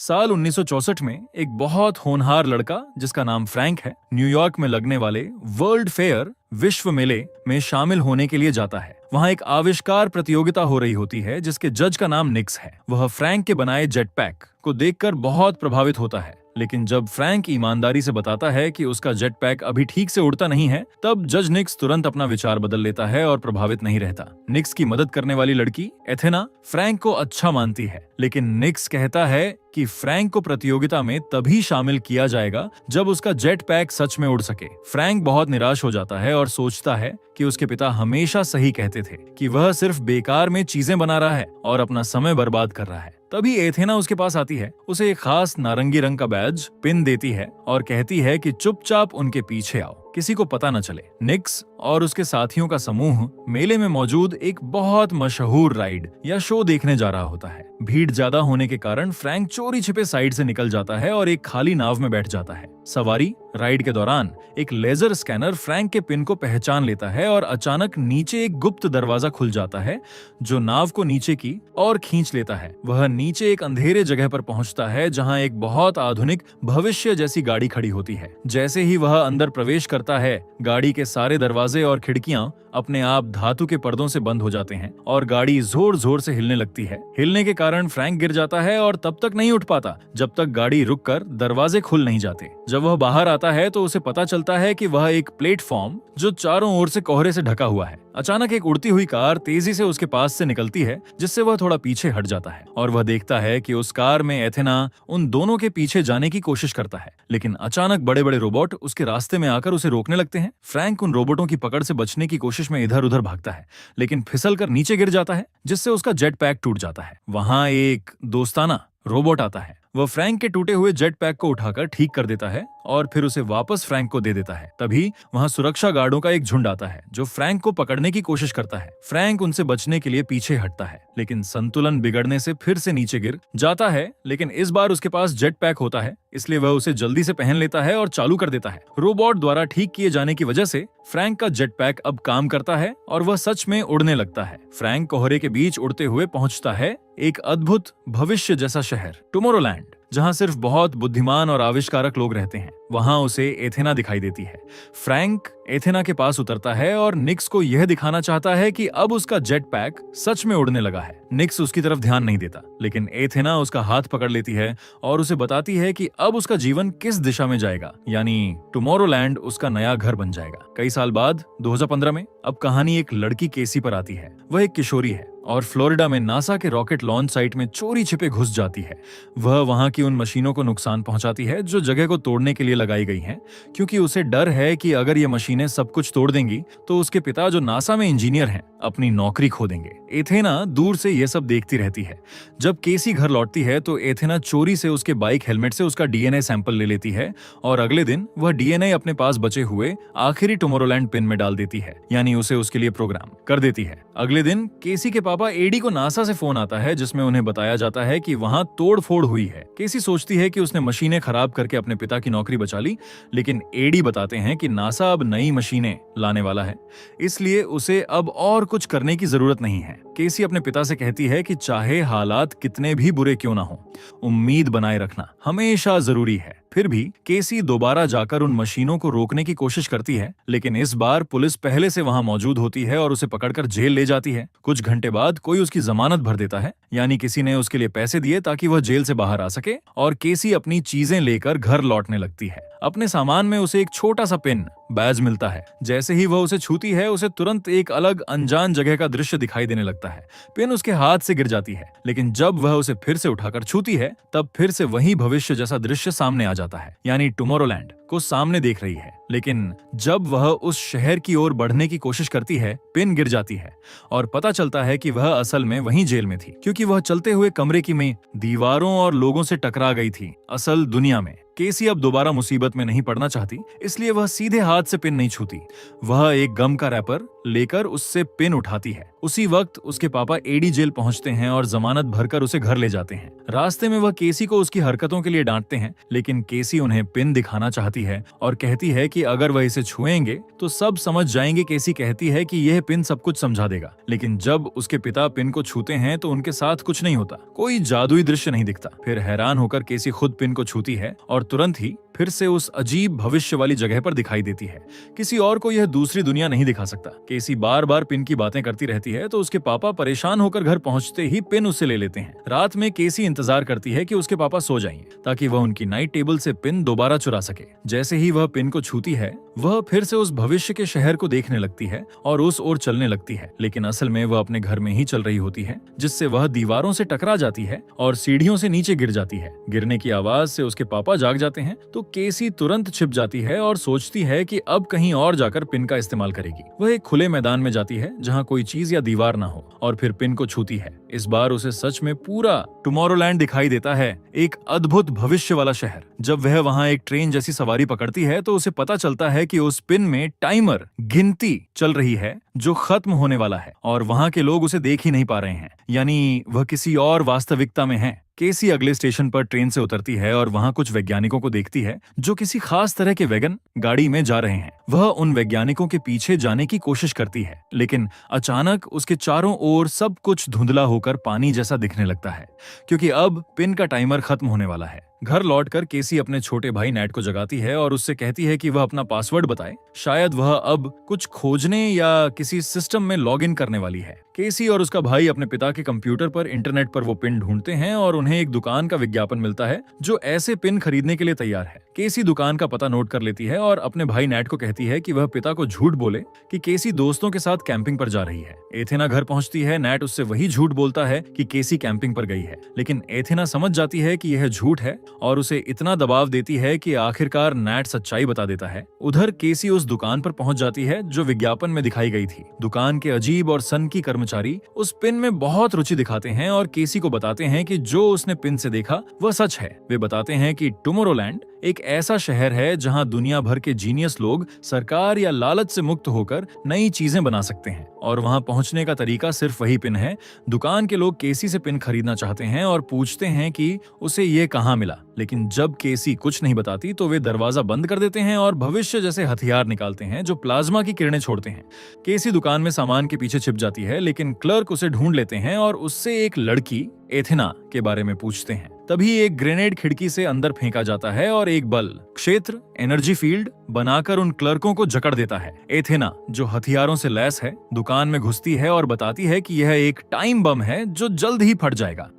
साल 1964 में एक बहुत होनहार लड़का जिसका नाम फ्रैंक है, न्यूयॉर्क में लगने वाले वर्ल्ड फेयर विश्व मेले में शामिल होने के लिए जाता है। वहाँ एक आविष्कार प्रतियोगिता हो रही होती है जिसके जज का नाम निक्स है। वह फ्रैंक के बनाए जेट पैक को देखकर बहुत प्रभावित होता है, लेकिन जब फ्रैंक ईमानदारी से बताता है कि उसका जेट पैक अभी ठीक से उड़ता नहीं है, तब जज निक्स तुरंत अपना विचार बदल लेता है और प्रभावित नहीं रहता। निक्स की मदद करने वाली लड़की एथेना फ्रैंक को अच्छा मानती है, लेकिन निक्स कहता है कि फ्रैंक को प्रतियोगिता में तभी शामिल किया जाएगा जब उसका जेट पैक सच में उड़ सके। फ्रैंक बहुत निराश हो जाता है और सोचता है कि उसके पिता हमेशा सही कहते थे कि वह सिर्फ बेकार में चीजें बना रहा है और अपना समय बर्बाद कर रहा है। तभी एथेना उसके पास आती है, उसे एक खास नारंगी रंग का बैज पिन देती है और कहती है कि चुपचाप उनके पीछे आओ, किसी को पता न चले। निक्स और उसके साथियों का समूह मेले में मौजूद एक बहुत मशहूर राइड या शो देखने जा रहा होता है। भीड़ ज्यादा होने के कारण फ्रैंक चोरी छिपे साइड से निकल जाता है और एक खाली नाव में बैठ जाता है। सवारी राइड के दौरान एक लेजर स्कैनर फ्रैंक के पिन को पहचान लेता है और अचानक नीचे एक गुप्त दरवाजा खुल जाता है जो नाव को नीचे की ओर खींच लेता है। वह नीचे एक अंधेरे जगह पर पहुंचता है जहां एक बहुत आधुनिक भविष्य जैसी गाड़ी खड़ी होती है। जैसे ही वह अंदर प्रवेश करता है, गाड़ी के सारे दरवाजे और खिड़कियां अपने आप धातु के पर्दों से बंद हो जाते हैं और गाड़ी जोर जोर से हिलने लगती है। हिलने के कारण फ्रैंक गिर जाता है और तब तक नहीं उठ पाता जब तक गाड़ी रुककर दरवाजे खुल नहीं जाते। जब वह बाहर आता है तो उसे पता चलता है कि वह एक प्लेटफॉर्म जो चारों ओर से कोहरे से ढका हुआ है। अचानक एक उड़ती हुई कार तेजी से उसके पास से निकलती है, जिससे वह थोड़ा पीछे हट जाता है और वह देखता है कि उस कार में एथेना उन दोनों के पीछे जाने की कोशिश करता है, लेकिन अचानक बड़े बड़े रोबोट उसके रास्ते में आकर उसे रोकने लगते हैं। फ्रैंक उन रोबोटों की पकड़ से बचने की कोशिश में इधर उधर भागता है, लेकिन फिसल कर नीचे गिर जाता है, जिससे उसका जेट पैक टूट जाता है। वहां एक दोस्ताना रोबोट आता है। वह फ्रैंक के टूटे हुए जेट पैक को उठाकर ठीक कर देता है और फिर उसे वापस फ्रैंक को दे देता है। तभी वहां सुरक्षा गार्डों का एक झुंड आता है जो फ्रैंक को पकड़ने की कोशिश करता है। फ्रैंक उनसे बचने के लिए पीछे हटता है, लेकिन संतुलन बिगड़ने से फिर से नीचे गिर जाता है। लेकिन इस बार उसके पास जेट पैक होता है, इसलिए वह उसे जल्दी से पहन लेता है और चालू कर देता है। रोबोट द्वारा ठीक किए जाने की वजह से फ्रैंक का जेट पैक अब काम करता है और वह सच में उड़ने लगता है। फ्रैंक कोहरे के बीच उड़ते हुए पहुंचता है एक अद्भुत भविष्य जैसा शहर टुमारोलैंड, जहां सिर्फ बहुत बुद्धिमान और आविष्कारक लोग रहते हैं। वहां उसे एथेना दिखाई देती है। फ्रैंक एथेना के पास उतरता है और निक्स को यह दिखाना चाहता है कि अब उसका जेट पैक सच में उड़ने लगा है। निक्स उसकी तरफ ध्यान नहीं देता, लेकिन एथेना उसका हाथ पकड़ लेती है और उसे बताती है कि अब उसका जीवन किस दिशा में जाएगा, यानी टुमारोलैंड उसका नया घर बन जाएगा। कई साल बाद 2015 में अब कहानी एक लड़की केसी पर आती है। वह एक किशोरी है और फ्लोरिडा में नासा के रॉकेट लॉन्च साइट में चोरी छिपे घुस जाती है। वह वहां की उन मशीनों को नुकसान पहुंचाती है जो जगह को तोड़ने के लिए लगाई गई हैं, क्योंकि उसे डर है कि अगर ये मशीनें सब कुछ तोड़ देंगी तो उसके पिता जो नासा में इंजीनियर हैं अपनी नौकरी खो देंगे। एथेना दूर से ये सब देखती रहती है। जब केसी घर लौटती है तो एथेना चोरी से उसके बाइक हेलमेट से उसका डीएनए सैंपल ले लेती है और अगले दिन वह डीएनए अपने पास बचे हुए आखिरी टुमारोलैंड पिन में डाल देती है, यानी उसे उसके लिए प्रोग्राम कर देती है। अगले दिन केसी के पापा एडी को नासा से फोन आता है जिसमें उन्हें बताया जाता है कि वहां तोड़-फोड़ हुई है। केसी सोचती है कि उसने मशीनें खराब करके अपने पिता की नौकरी बचा ली, लेकिन एडी बताते हैं कि नासा अब नई मशीनें लाने वाला है, इसलिए उसे अब और कुछ करने की जरूरत नहीं है। केसी अपने पिता से कहती है कि चाहे हालात कितने भी बुरे क्यों ना हो, उम्मीद बनाए रखना हमेशा जरूरी है। फिर भी केसी दोबारा जाकर उन मशीनों को रोकने की कोशिश करती है, लेकिन इस बार पुलिस पहले से वहां मौजूद होती है और उसे पकड़कर जेल ले जाती है। कुछ घंटे बाद कोई उसकी जमानत भर देता है, यानी किसी ने उसके लिए पैसे दिए ताकि वह जेल से बाहर आ सके, और केसी अपनी चीजें लेकर घर लौटने लगती है। अपने सामान में उसे एक छोटा सा पिन बैज मिलता है। जैसे ही वह उसे छूती है, उसे तुरंत एक अलग अनजान जगह का दृश्य दिखाई देने लगता है। पिन उसके हाथ से गिर जाती है, लेकिन जब वह उसे फिर से उठाकर छूती है, तब फिर से वही भविष्य जैसा दृश्य सामने आ जाता है, यानी टुमारोलैंड को सामने देख रही है। लेकिन जब वह उस शहर की ओर बढ़ने की कोशिश करती है, पिन गिर जाती है और पता चलता है कि वह असल में वहीं जेल में थी, क्योंकि वह चलते हुए कमरे की में दीवारों और लोगों से टकरा गई थी। असल दुनिया में केसी अब दोबारा मुसीबत में नहीं पड़ना चाहती, इसलिए वह सीधे हाथ से पिन नहीं छूती। वह एक गम का रैपर लेकर उससे पिन उठाती है उसी वक्त उसके पापा एडी जेल पहुंचते हैं और जमानत भरकर उसे घर ले जाते हैं। रास्ते में वह केसी को उसकी हरकतों के लिए डांटते हैं, लेकिन केसी उन्हें पिन दिखाना चाहती है और कहती है कि अगर वह इसे छुएंगे तो सब समझ जाएंगे। केसी कहती है कि यह पिन सब कुछ समझा देगा, लेकिन जब उसके पिता पिन को छूते हैं तो उनके साथ कुछ नहीं होता, कोई जादुई दृश्य नहीं दिखता। फिर हैरान होकर केसी खुद पिन को छूती है और तुरंत ही फिर से उस अजीब भविष्य वाली जगह पर दिखाई देती है। किसी और को यह दूसरी दुनिया नहीं दिखा सकता। केसी बार बार पिन की बातें करती रहती है तो उसके पापा परेशान होकर घर पहुंचते ही पिन उससे ले लेते हैं। रात में केसी इंतजार करती है कि उसके पापा सो जाएं ताकि वह उनकी नाइट टेबल से पिन दोबारा चुरा सके। जैसे ही वह पिन को छूती है वह फिर से उस भविष्य के शहर को देखने लगती है और उस ओर चलने लगती है, लेकिन असल में वह अपने घर में ही चल रही होती है, जिससे वह दीवारों से टकरा जाती है और सीढ़ियों से नीचे गिर जाती है। गिरने की आवाज से उसके पापा जाग जाते हैं तो केसी तुरंत छिप जाती है और सोचती है कि अब कहीं और जाकर पिन का इस्तेमाल करेगी। वह एक खुले मैदान में जाती है जहां कोई चीज या दीवार ना हो और फिर पिन को छूती है। इस बार उसे सच में पूरा टुमारोलैंड दिखाई देता है, एक अद्भुत भविष्य वाला शहर। जब वह वहां एक ट्रेन जैसी सवारी पकड़ती है तो उसे पता चलता है कि उस पिन में टाइमर गिनती चल रही है जो खत्म होने वाला है और वहां के लोग उसे देख ही नहीं पा रहे हैं, यानी वह किसी और वास्तविकता में है। केसी अगले स्टेशन पर ट्रेन से उतरती है और वहां कुछ वैज्ञानिकों को देखती है जो किसी खास तरह के वैगन गाड़ी में जा रहे हैं। वह उन वैज्ञानिकों के पीछे जाने की कोशिश करती है, लेकिन अचानक उसके चारों ओर सब कुछ धुंधला होकर पानी जैसा दिखने लगता है, क्योंकि अब पिन का टाइमर खत्म होने वाला है। घर लौटकर केसी अपने छोटे भाई नेट को जगाती है और उससे कहती है कि वह अपना पासवर्ड बताए, शायद वह अब कुछ खोजने या किसी सिस्टम में लॉग इन करने वाली है। केसी और उसका भाई अपने पिता के कंप्यूटर पर इंटरनेट पर वो पिन ढूंढते हैं और उन्हें एक दुकान का विज्ञापन मिलता है जो ऐसे पिन खरीदने के लिए तैयार है। केसी दुकान का पता नोट कर लेती है और अपने भाई नेट को कहती है कि वह पिता को झूठ बोले कि केसी दोस्तों के साथ कैंपिंग पर जा रही है। एथेना घर पहुंचती है। नेट उससे वही झूठ बोलता है कि केसी कैंपिंग पर गई है, लेकिन एथेना समझ जाती है कि यह झूठ है और उसे इतना दबाव देती है कि आखिरकार नेट सच्चाई बता देता है। उधर केसी उस दुकान पर पहुंच जाती है जो विज्ञापन में दिखाई गई थी। दुकान के अजीब और सनकी कर्मचारी उस पिन में बहुत रुचि दिखाते हैं और केसी को बताते हैं कि जो उसने पिन से देखा वह सच है। वे बताते हैं कि टुमारोलैंड एक ऐसा शहर है जहां दुनिया भर के जीनियस लोग सरकार या लालच से मुक्त होकर नई चीजें बना सकते हैं और वहां पहुंचने का तरीका सिर्फ वही पिन है। दुकान के लोग केसी से पिन खरीदना चाहते हैं और पूछते हैं कि उसे ये कहां मिला, लेकिन जब केसी कुछ नहीं बताती तो वे दरवाजा बंद कर देते हैं और भविष्य जैसे हथियार निकालते हैं जो प्लाज्मा की किरणें छोड़ते हैं। केसी दुकान में सामान के पीछे छिप जाती है, लेकिन क्लर्क उसे ढूंढ लेते हैं और उससे एक लड़की एथेना के बारे में पूछते हैं। तभी एक ग्रेनेड खिड़की से अंदर फेंका जाता है और एक बल क्षेत्र एनर्जी फील्ड बनाकर उन क्लर्कों को जकड़ देता है। एथेना जो हथियारों से लैस है दुकान में घुसती है और बताती है कि यह एक टाइम बम है जो जल्द ही फट जाएगा।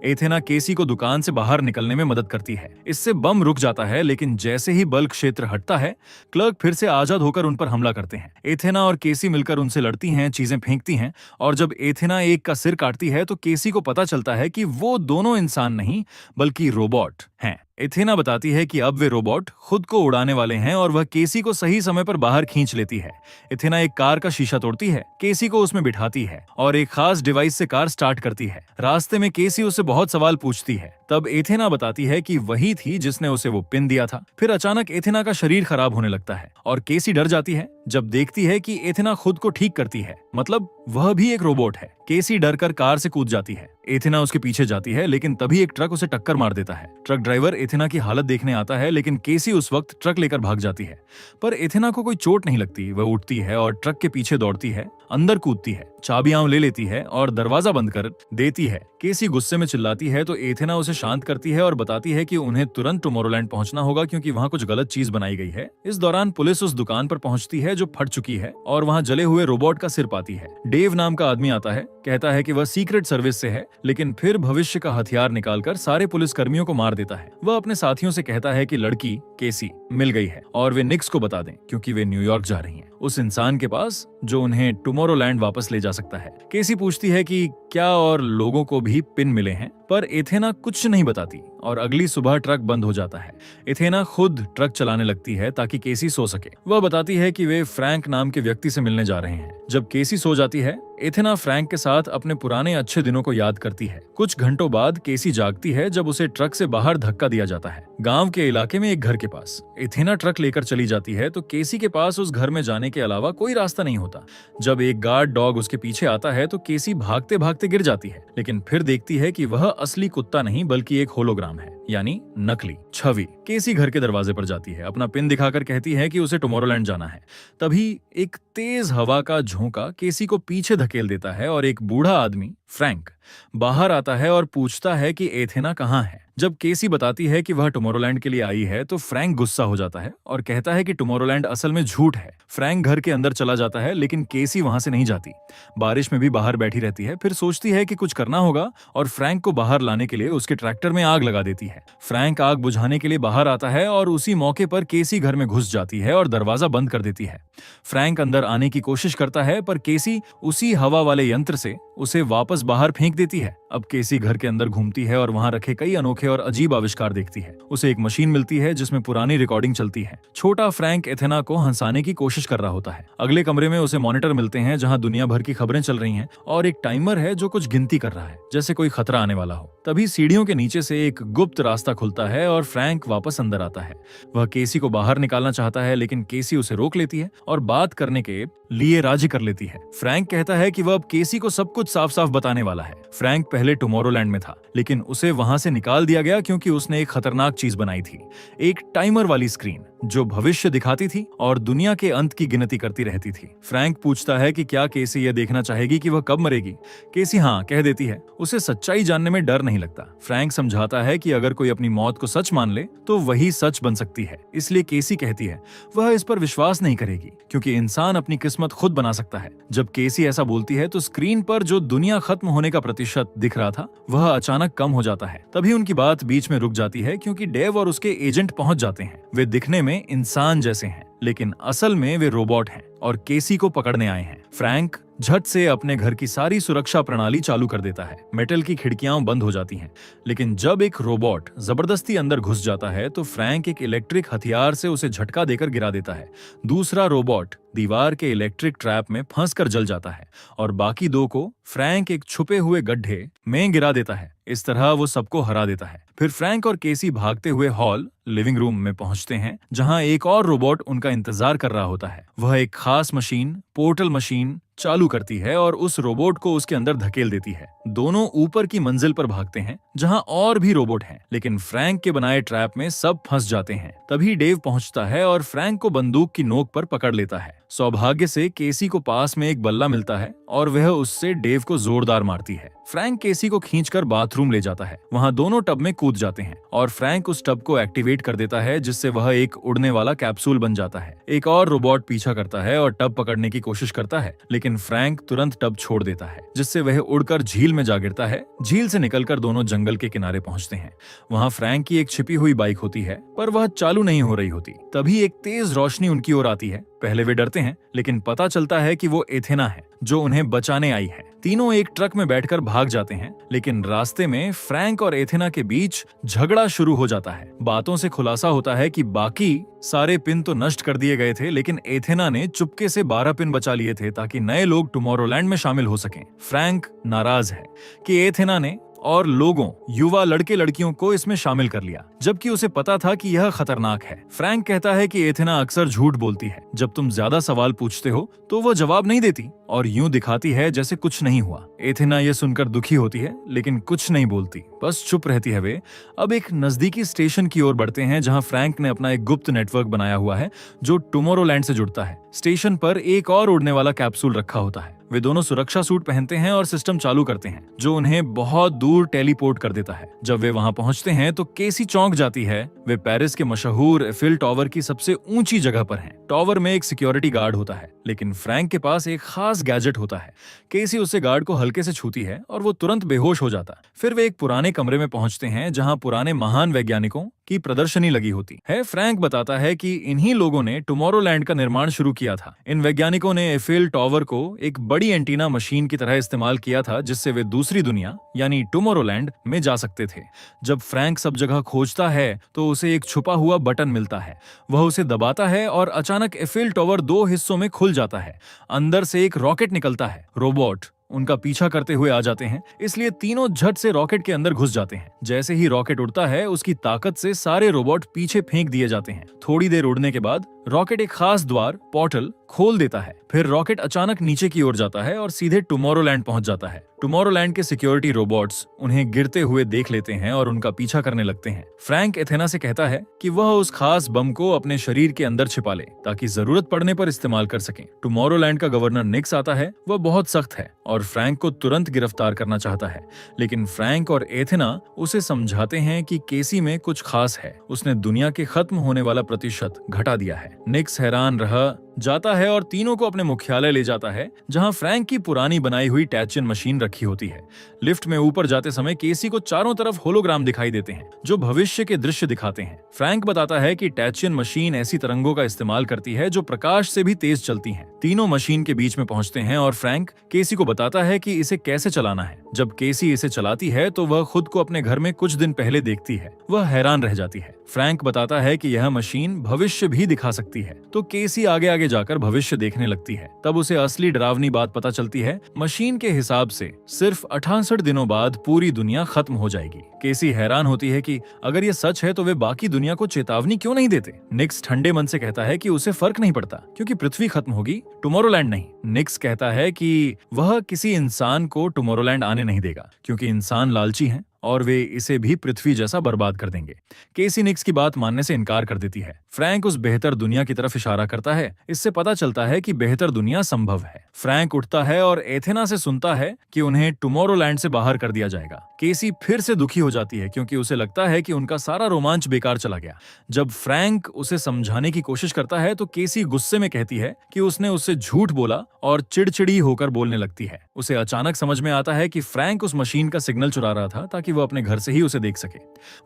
एथेना केसी को दुकान से बाहर निकलने में मदद करती है। इससे बम रुक जाता है, लेकिन जैसे ही बल क्षेत्र हटता है क्लर्क फिर से आजाद होकर उन पर हमला करते हैं। एथेना और केसी मिलकर उनसे लड़ती हैं, चीजें फेंकती हैं और जब एथेना एक का सिर काटती है तो केसी को पता चलता है कि वो दोनों इंसान नहीं बल्कि रोबोट हैं। एथेना बताती है कि अब वे रोबोट खुद को उड़ाने वाले हैं और वह केसी को सही समय पर बाहर खींच लेती है। एथेना एक कार का शीशा तोड़ती है, केसी को उसमें बिठाती है और एक खास डिवाइस से कार स्टार्ट करती है। रास्ते में केसी उससे बहुत सवाल पूछती है। तब एथेना बताती है कि वही थी जिसने उसे वो पिन दिया था। फिर अचानक एथेना का शरीर खराब होने लगता है और केसी डर जाती है जब देखती है कि एथेना खुद को ठीक करती है, मतलब वह भी एक रोबोट है। केसी डर कर कार से कूद जाती है। एथेना उसके पीछे जाती है, लेकिन तभी एक ट्रक उसे टक्कर मार देता है। ट्रक ड्राइवर एथेना की हालत देखने आता है, लेकिन केसी उस वक्त ट्रक लेकर भाग जाती है। पर एथेना को कोई चोट नहीं लगती। वह उठती है और ट्रक के पीछे दौड़ती है, अंदर कूदती है, चाबियां ले लेती है और दरवाजा बंद कर देती है। केसी गुस्से में चिल्लाती है तो एथेना उसे शांत करती है और बताती है कि उन्हें तुरंत टुमारोलैंड पहुंचना होगा क्योंकि वहां कुछ गलत चीज बनाई गई है। इस दौरान पुलिस उस दुकान पर पहुंचती है जो फट चुकी है और वहां जले हुए रोबोट का सिर पाती है। डेव नाम का आदमी आता है, कहता है कि वह सीक्रेट सर्विस से है, लेकिन फिर भविष्य का हथियार निकालकर सारे पुलिस कर्मियों को मार देता है। वह अपने साथियों से कहता है कि लड़की केसी मिल गई है और वे निक्स को बता दें क्योंकि वे न्यूयॉर्क जा रही हैं, उस इंसान के पास जो उन्हें टुमारोलैंड वापस ले जा सकता है। केसी पूछती है कि क्या और लोगों को भी पिन मिले हैं पर एथेना कुछ नहीं बताती और अगली सुबह ट्रक बंद हो जाता है। एथेना खुद ट्रक चलाने लगती है ताकि केसी सो सके। वह बताती है कि वे फ्रैंक नाम के व्यक्ति से मिलने जा रहे हैं। जब केसी सो जाती है, एथेना फ्रैंक के साथ अपने पुराने अच्छे दिनों को याद करती है। कुछ घंटों बाद केसी जागती है जब उसे ट्रक से बाहर धक्का दिया जाता है। गांव के इलाके में एक घर के पास एथेना ट्रक लेकर चली जाती है तो केसी के पास उस घर में जाने के अलावा कोई रास्ता नहीं होता। जब एक गार्ड डॉग उसके पीछे आता है तो केसी भागते भागते गिर जाती है, लेकिन फिर देखती है कि वह असली कुत्ता नहीं बल्कि एक होलोग्राम है, यानी नकली छवि। केसी घर के दरवाजे पर जाती है, अपना पिन दिखाकर कहती है कि उसे टुमारोलैंड जाना है। तभी एक तेज हवा का झोंका केसी को पीछे धकेल देता है और एक बूढ़ा आदमी फ्रैंक बाहर आता है और पूछता है कि एथेना कहाँ है। जब केसी बताती है कि वह टुमारोलैंड के लिए आई है तो फ्रैंक गुस्सा हो जाता है और कहता है कि टुमारोलैंड असल में झूठ है। फ्रैंक घर के अंदर चला जाता है, लेकिन केसी वहां से नहीं जाती। बारिश में भी बाहर बैठी रहती है, फिर सोचती है कि कुछ करना होगा और फ्रैंक को बाहर लाने के लिए उसके ट्रैक्टर में आग लगा देती है। फ्रैंक आग बुझाने के लिए बाहर आता है और उसी मौके पर केसी घर में घुस जाती है और दरवाजा बंद कर देती है। फ्रैंक अंदर आने की कोशिश करता है पर केसी उसी हवा वाले यंत्र से उसे वापस बाहर फेंक देती है। अब केसी घर के अंदर घूमती है और वहां रखे कई अनोखे और अजीब आविष्कार देखती है। उसे एक मशीन मिलती है जिसमें पुरानी रिकॉर्डिंग चलती है। छोटा फ्रैंक एथेना को हंसाने की कोशिश कर रहा होता है। अगले कमरे में उसे मॉनिटर मिलते हैं जहां दुनिया भर की खबरें चल रही हैं और एक टाइमर है जो कुछ गिनती कर रहा है, जैसे कोई खतरा आने वाला हो। तभी सीढ़ियों के नीचे से एक गुप्त रास्ता खुलता है और फ्रैंक वापस अंदर आता है। वह केसी को बाहर निकालना चाहता है, लेकिन केसी उसे रोक लेती है और बात करने के लिए राजी कर लेती है। फ्रैंक कहता है कि वह अब केसी को सब कुछ साफ साफ बताने वाला है। फ्रैंक पहले टुमारोलैंड में था, लेकिन उसे वहां से निकाल दिया गया क्योंकि उसने एक खतरनाक चीज बनाई थी, एक टाइमर वाली स्क्रीन जो भविष्य दिखाती थी और दुनिया के अंत की गिनती करती रहती थी। फ्रैंक पूछता है कि क्या केसी यह देखना चाहेगी कि वह कब मरेगी। केसी हाँ कह देती है। उसे सच्चाई जानने में डर नहीं लगता। फ्रैंक समझाता है कि अगर कोई अपनी मौत को सच मान ले तो वही सच बन सकती है। इसलिए केसी कहती है वह इस पर विश्वास नहीं करेगी क्योंकि इंसान अपनी किस्मत खुद बना सकता है। जब केसी ऐसा बोलती है तो स्क्रीन पर जो दुनिया खत्म होने का प्रतिशत दिख रहा था वह अचानक कम हो जाता है। तभी उनकी बात बीच में रुक जाती है क्योंकि डेव और उसके एजेंट पहुंच जाते हैं। वे दिखने में इंसान जैसे हैं, लेकिन असल में वे रोबोट हैं और केसी को पकड़ने आए हैं। फ्रैंक झट से अपने घर की सारी सुरक्षा प्रणाली चालू कर देता है। मेटल की खिड़कियां बंद हो जाती हैं, लेकिन जब एक रोबोट जबरदस्ती अंदर घुस जाता है तो फ्रैंक एक इलेक्ट्रिक हथियार से उसे झटका देकर गिरा देता है। दूसरा रोबोट दीवार के इलेक्ट्रिक ट्रैप में फंसकर जल जाता है और बाकी दो को फ्रैंक एक छुपे हुए गड्ढे में गिरा देता है। इस तरह वो सबको हरा देता है। फिर फ्रैंक और केसी भागते हुए हॉल लिविंग रूम में पहुंचते हैं जहां एक और रोबोट उनका इंतजार कर रहा होता है। वह एक खास मशीन, पोर्टल मशीन चालू करती है और उस रोबोट को उसके अंदर धकेल देती है। दोनों ऊपर की मंजिल पर भागते हैं जहां और भी रोबोट हैं, लेकिन फ्रैंक के बनाए ट्रैप में सब फंस जाते हैं। तभी डेव पहुंचता है और फ्रैंक को बंदूक की नोक पर पकड़ लेता है। सौभाग्य से केसी को पास में एक बल्ला मिलता है और वह उससे डेव को जोरदार मारती है। फ्रैंक केसी को खींचकर बाथरूम ले जाता है। वहां दोनों टब में कूद जाते हैं और फ्रैंक उस टब को एक्टिवेट कर देता है जिससे वह एक उड़ने वाला कैप्सूल बन जाता है। एक और रोबोट पीछा करता है और टब पकड़ने की कोशिश करता है, लेकिन फ्रैंक तुरंत टब छोड़ देता है जिससे वह उड़कर झील में जा गिरता है। झील से निकलकर दोनों जंगल के किनारे पहुंचते हैं। वहां फ्रैंक की एक छिपी हुई बाइक होती है पर वह चालू नहीं हो रही होती। तभी एक तेज रोशनी उनकी ओर आती है। पहले वे डरते हैं, लेकिन पता चलता है कि वो एथेना है जो उन्हें बचाने आई है। तीनों एक ट्रक में बैठकर भाग जाते हैं, लेकिन रास्ते में फ्रैंक और एथेना के बीच झगड़ा शुरू हो जाता है। बातों से खुलासा होता है कि बाकी सारे पिन तो नष्ट कर दिए गए थे, लेकिन एथेना ने चुपके से 12 पिन बचा लिए थे ताकि नए लोग टुमारोलैंड में शामिल हो सकें। फ्रैंक नाराज है कि एथेना ने और लोगों, युवा लड़के लड़कियों को इसमें शामिल कर लिया, जबकि उसे पता था कि यह खतरनाक है। फ्रैंक कहता है कि एथेना अक्सर झूठ बोलती है। जब तुम ज्यादा सवाल पूछते हो तो वो जवाब नहीं देती और यूं दिखाती है जैसे कुछ नहीं हुआ। एथेना ये सुनकर दुखी होती है, लेकिन कुछ नहीं बोलती, बस चुप रहती है। वे अब एक नजदीकी स्टेशन की ओर बढ़ते हैं जहां फ्रैंक ने अपना एक गुप्त नेटवर्क बनाया हुआ है जो टुमारोलैंड से जुड़ता है। स्टेशन पर एक और उड़ने वाला कैप्सूल रखा होता है। वे दोनों सुरक्षा सूट पहनते हैं और सिस्टम चालू करते हैं जो उन्हें बहुत दूर टेलीपोर्ट कर देता है। जब वे वहां पहुंचते हैं तो केसी चौंक जाती है। वे पेरिस के मशहूर एफिल टावर की सबसे ऊंची जगह पर हैं। टावर में एक सिक्योरिटी गार्ड होता है, लेकिन फ्रैंक के पास एक खास गैजेट होता है। केसी उसे गार्ड को हल्के से छूती है और वो तुरंत बेहोश हो जाता है। फिर वे एक पुराने कमरे में पहुंचते हैं जहां पुराने महान वैज्ञानिकों की प्रदर्शनी लगी होती है। फ्रैंक बताता है कि इन्हीं लोगों ने टुमारोलैंड का निर्माण शुरू किया था। इन वैज्ञानिकों ने एफिल टावर को एक बड़ी एंटीना मशीन की तरह इस्तेमाल किया था, जिससे वे दूसरी दुनिया यानी टुमारोलैंड में जा सकते थे। जब फ्रैंक सब जगह खोजता है तो उसे एक छुपा हुआ बटन मिलता है। वह उसे दबाता है और अचानक एफिल टावर दो हिस्सों में खुल जाता है। अंदर से एक रॉकेट निकलता है। रोबोट उनका पीछा करते हुए आ जाते हैं, इसलिए तीनों झट से रॉकेट के अंदर घुस जाते हैं। जैसे ही रॉकेट उड़ता है, उसकी ताकत से सारे रोबोट पीछे फेंक दिए जाते हैं। थोड़ी देर उड़ने के बाद रॉकेट एक खास द्वार पोर्टल खोल देता है। फिर रॉकेट अचानक नीचे की ओर जाता है और सीधे टुमारोलैंड पहुंच जाता है। टुमारोलैंड के सिक्योरिटी रोबोट्स उन्हें गिरते हुए देख लेते हैं और उनका पीछा करने लगते हैं। फ्रैंक एथेना से कहता है कि वह उस खास बम को अपने शरीर के अंदर छिपा ले ताकि जरूरत पड़ने पर इस्तेमाल कर सकें। टुमारोलैंड का गवर्नर निक्स आता है। वह बहुत सख्त है और फ्रैंक को तुरंत गिरफ्तार करना चाहता है, लेकिन फ्रैंक और एथेना उसे समझाते हैं कि केसी में कुछ खास है। उसने दुनिया के खत्म होने वाला प्रतिशत घटा दिया है। निक्स हैरान रह जाता है और तीनों को अपने मुख्यालय ले जाता है, जहां फ्रैंक की पुरानी बनाई हुई टैचियन मशीन रखी होती है। लिफ्ट में ऊपर जाते समय केसी को चारों तरफ होलोग्राम दिखाई देते हैं जो भविष्य के दृश्य दिखाते हैं। फ्रैंक बताता है कि टैचियन मशीन ऐसी तरंगों का इस्तेमाल करती है जो प्रकाश से भी तेज चलती हैं। तीनों मशीन के बीच में पहुंचते हैं और फ्रैंक केसी को बताता है कि इसे कैसे चलाना है। जब केसी इसे चलाती है तो वह खुद को अपने घर में कुछ दिन पहले देखती है। वह हैरान रह जाती है। फ्रैंक बताता है कि यह मशीन भविष्य भी दिखा सकती है, तो केसी आगे आगे जाकर भविष्य देखने लगती है। तब उसे असली डरावनी बात पता चलती है। मशीन के हिसाब से सिर्फ 68 दिनों बाद पूरी दुनिया खत्म हो जाएगी। केसी हैरान होती है कि अगर ये सच है तो वे बाकी दुनिया को चेतावनी क्यों नहीं देते। निक्स ठंडे मन से कहता है कि उसे फर्क नहीं पड़ता क्योंकि पृथ्वी खत्म होगी, टुमारोलैंड नहीं। निक्स कहता है कि वह किसी इंसान को टुमारोलैंड आने नहीं देगा क्योंकि इंसान लालची हैं और वे इसे भी पृथ्वी जैसा बर्बाद कर देंगे। केसी निक्स की बात मानने से इनकार कर देती है। फ्रैंक उस बेहतर दुनिया की तरफ इशारा करता है। इससे पता चलता है कि बेहतर दुनिया संभव है। फ्रैंक उठता है और एथेना से सुनता है कि उन्हें टुमारोलैंड से बाहर कर दिया जाएगा। केसी फिर से दुखी हो जाती है क्योंकि उसे लगता है कि उनका सारा रोमांच बेकार चला गया। जब फ्रैंक उसे समझाने की कोशिश करता है तो केसी गुस्से में कहती है कि उसने उससे झूठ बोला और चिड़चिड़ी होकर बोलने लगती है। उसे अचानक समझ में आता है कि फ्रैंक उस मशीन का सिग्नल चुरा रहा था ताकि वह अपने घर से ही उसे देख सके।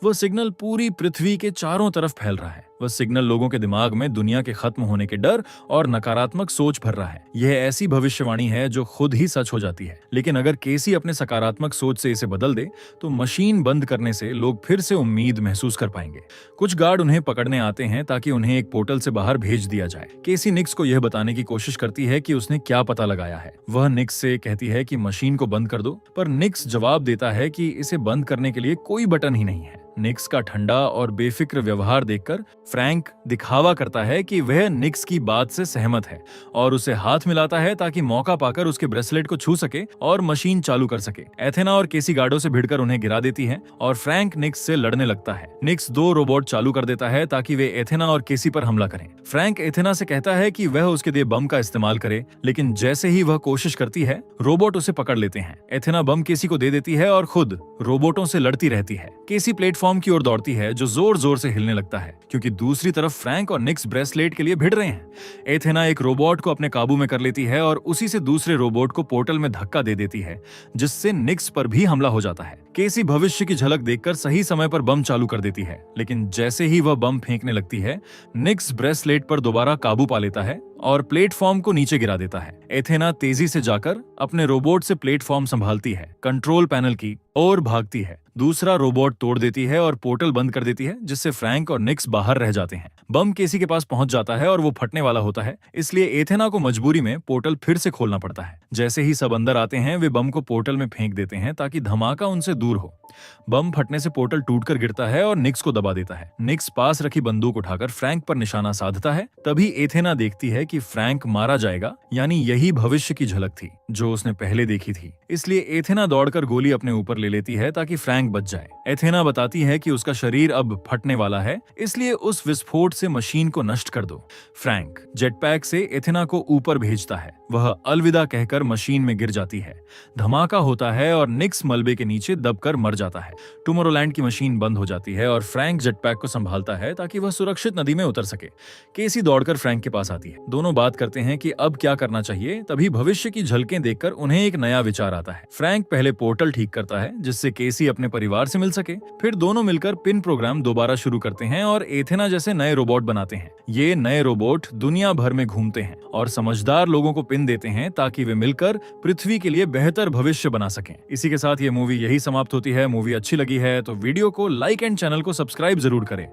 वह सिग्नल पूरी पृथ्वी के चारों तरफ फैल रहा है। वह सिग्नल लोगों के दिमाग में दुनिया के खत्म होने के डर और नकारात्मक सोच भर रहा है। यह ऐसी भविष्यवाणी है जो खुद ही सच हो जाती है, लेकिन अगर केसी अपने सकारात्मक सोच से इसे बदल दे तो मशीन बंद करने से लोग फिर से उम्मीद महसूस कर पाएंगे। कुछ गार्ड उन्हें पकड़ने आते हैं ताकि उन्हें एक पोर्टल से बाहर भेज दिया जाए। केसी निक्स को यह बताने की कोशिश करती है कि उसने क्या पता लगाया है। वह निक्स से कहती है कि मशीन को बंद कर दो, पर निक्स जवाब देता है कि इसे बंद करने के लिए कोई बटन ही नहीं है। निक्स का ठंडा और बेफिक्र व्यवहार देखकर फ्रैंक दिखावा करता है कि वह निक्स की बात से सहमत है और उसे हाथ मिलाता है ताकि मौका पाकर उसके ब्रेसलेट को छू सके और मशीन चालू कर सके। एथेना और केसी गार्डों से भिड़कर उन्हें गिरा देती है और फ्रैंक निक्स से लड़ने लगता है। निक्स 2 रोबोट चालू कर देता है ताकि वे एथेना और केसी पर हमला करें। फ्रैंक एथेना से कहता है कि वह उसके दिए बम का इस्तेमाल करे, लेकिन जैसे ही वह कोशिश करती है रोबोट उसे पकड़ लेते हैं। एथेना बम केसी को दे देती है और खुद रोबोटों से लड़ती रहती है। केसी प्लेटफॉर्म की ओर दौड़ती है जो जोर जोर से हिलने लगता है क्योंकि दूसरी तरफ फ्रैंक और निक्स ब्रेसलेट के लिए भिड़ रहे हैं। एथेना एक रोबोट को अपने काबू में कर लेती है और उसी से दूसरे रोबोट को पोर्टल में धक्का दे देती है, जिससे निक्स पर भी हमला हो जाता है। केसी भविष्य की झलक देखकर सही समय पर बम चालू कर देती है, लेकिन जैसे ही वह बम फेंकने लगती है निक्स ब्रेसलेट पर दोबारा काबू पा लेता है और प्लेटफॉर्म को नीचे गिरा देता है। एथेना तेजी से जाकर अपने रोबोट से प्लेटफॉर्म संभालती है, कंट्रोल पैनल की ओर भागती है, दूसरा रोबोट तोड़ देती है और पोर्टल बंद कर देती है, जिससे फ्रैंक और निक्स बाहर रह जाते हैं। बम केसी के पास पहुंच जाता है और वो फटने वाला होता है, इसलिए एथेना को मजबूरी में पोर्टल फिर से खोलना पड़ता है। जैसे ही सब अंदर आते हैं वे बम को पोर्टल में फेंक देते हैं ताकि धमाका उनसे दूर हो। बम फटने से पोर्टल टूटकर गिरता है और निक्स को दबा देता है। निक्स पास रखी बंदूक उठाकर फ्रैंक पर निशाना साधता है। तभी एथेना देखती है कि फ्रैंक मारा जाएगा, यानी यही भविष्य की झलक थी जो उसने पहले देखी थी। इसलिए एथेना दौड़कर गोली अपने ऊपर ले लेती है ताकि फ्रैंक बच जाए। एथेना बताती है कि उसका शरीर अब फटने वाला है, इसलिए उस विस्फोट से मशीन को नष्ट कर दो। फ्रैंक जेटपैक से एथेना को ऊपर भेजता है। वह अलविदा कहकर मशीन में गिर जाती है। धमाका होता है और निक्स मलबे के नीचे दबकर मर जाता है। टुमारोलैंड की मशीन बंद हो जाती है और फ्रैंक जेटपैक को संभालता है ताकि वह सुरक्षित नदी में उतर सके। केसी दौड़कर फ्रैंक के पास आती है। दोनों बात करते हैं कि अब क्या करना चाहिए। तभी भविष्य की झलकें देखकर उन्हें एक नया विचार आता है। फ्रैंक पहले पोर्टल ठीक करता है जिससे केसी अपने परिवार से मिल सके। फिर दोनों मिलकर पिन प्रोग्राम दोबारा शुरू करते हैं और एथेना जैसे नए रोबोट बनाते हैं। ये नए रोबोट दुनिया भर में घूमते हैं और समझदार लोगों को पिन देते हैं ताकि वे मिलकर पृथ्वी के लिए बेहतर भविष्य बना सकें। इसी के साथ ये मूवी यही समाप्त होती है। मूवी अच्छी लगी है तो वीडियो को लाइक एंड चैनल को सब्सक्राइब जरूर करें।